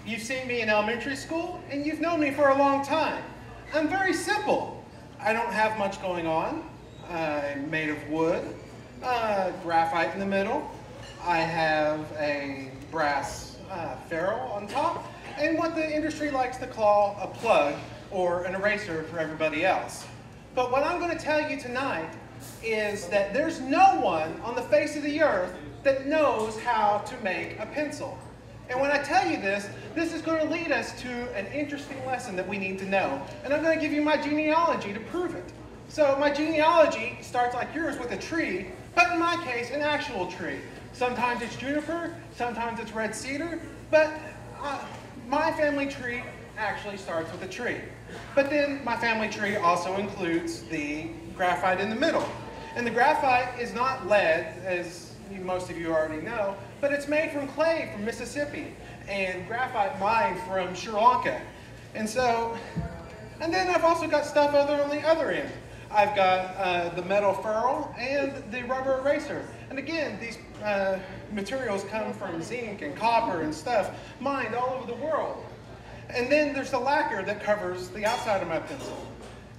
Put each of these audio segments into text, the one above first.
You've seen me in elementary school, and you've known me for a long time. I'm very simple. I don't have much going on. I'm made of wood, graphite in the middle. I have a brass ferrule on top, and what the industry likes to call a plug or an eraser for everybody else. But what I'm going to tell you tonight is that there's no one on the face of the earth that knows how to make a pencil. And when I tell you this, this is going to lead us to an interesting lesson that we need to know. And I'm going to give you my genealogy to prove it. So my genealogy starts like yours with a tree, but in my case, an actual tree. Sometimes it's juniper, sometimes it's red cedar, but my family tree actually starts with a tree. But then my family tree also includes the graphite in the middle. And the graphite is not lead, as most of you already know, but it's made from clay from Mississippi and graphite mined from Sri Lanka. And then I've also got stuff on the other end. I've got the metal ferrule and the rubber eraser. And again, these materials come from zinc and copper and stuff mined all over the world. And then there's the lacquer that covers the outside of my pencil.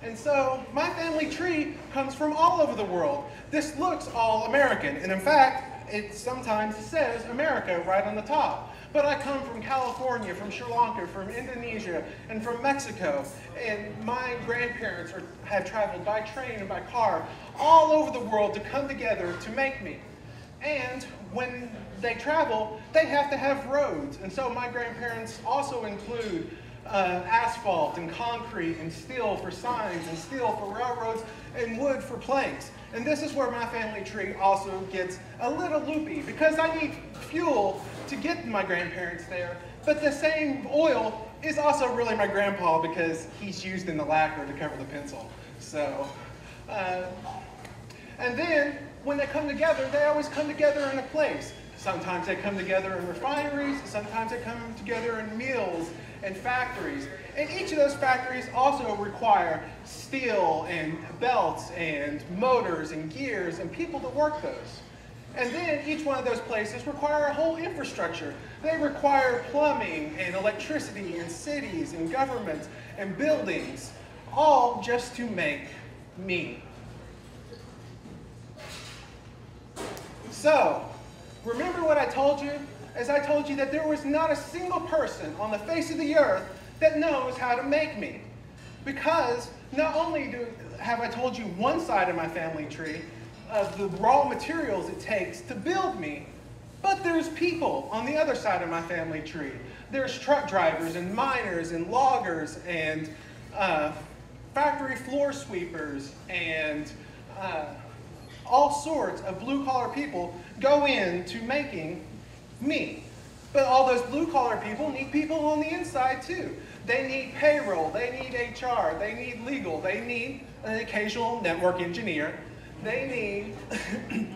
And so my family tree comes from all over the world. This looks all American, and in fact, it sometimes says America right on the top. But I come from California, from Sri Lanka, from Indonesia, and from Mexico. And my grandparents have traveled by train and by car all over the world to come together to make me. And when they travel, they have to have roads. And so my grandparents also include asphalt and concrete and steel for signs and steel for railroads and wood for planks. And this is where my family tree also gets a little loopy because I need fuel to get my grandparents there, but the same oil is also really my grandpa because he's used in the lacquer to cover the pencil. So, and then when they come together, they always come together in a place. Sometimes they come together in refineries, sometimes they come together in mills and factories. And each of those factories also require steel and belts and motors and gears and people to work those. And then each one of those places require a whole infrastructure. They require plumbing and electricity and cities and governments and buildings, all just to make me. So, remember what I told you? As I told you that there was not a single person on the face of the earth that knows how to make me. Because not only have I told you one side of my family tree of the raw materials it takes to build me, but there's people on the other side of my family tree. There's truck drivers and miners and loggers and factory floor sweepers and all sorts of blue-collar people go into making me. But all those blue-collar people need people on the inside too. They need payroll, they need HR, they need legal, they need an occasional network engineer, they need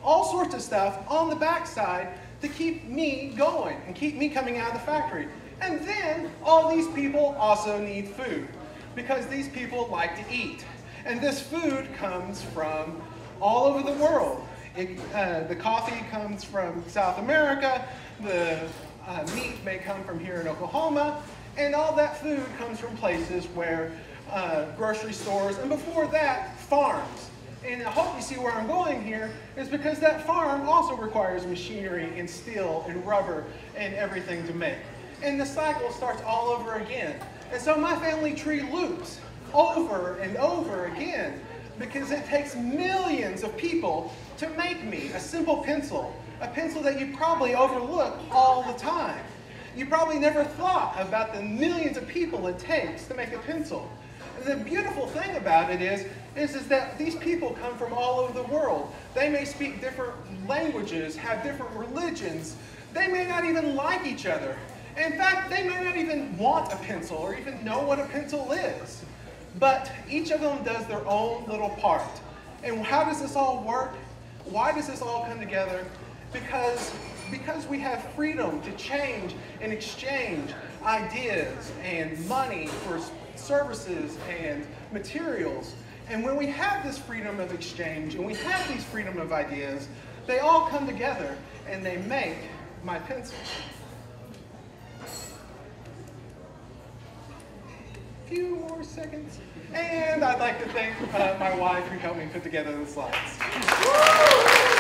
all sorts of stuff on the backside to keep me going and keep me coming out of the factory. And then all these people also need food because these people like to eat. And this food comes from all over the world. The coffee comes from South America, the meat may come from here in Oklahoma, and all that food comes from places where grocery stores, and before that, farms. And I hope you see where I'm going here, is because that farm also requires machinery and steel and rubber and everything to make. And the cycle starts all over again. And so my family tree loops over and over again because it takes millions of people to make me a simple pencil, a pencil that you probably overlook all the time. You probably never thought about the millions of people it takes to make a pencil. And the beautiful thing about it is that these people come from all over the world. They may speak different languages, have different religions. They may not even like each other. In fact, they may not even want a pencil or even know what a pencil is. But each of them does their own little part. And how does this all work? Why does this all come together? Because we have freedom to change and exchange ideas and money for services and materials. And when we have this freedom of exchange and we have these freedom of ideas, they all come together and they make my pencil. Few more seconds. And I'd like to thank my wife who helped me put together the slides.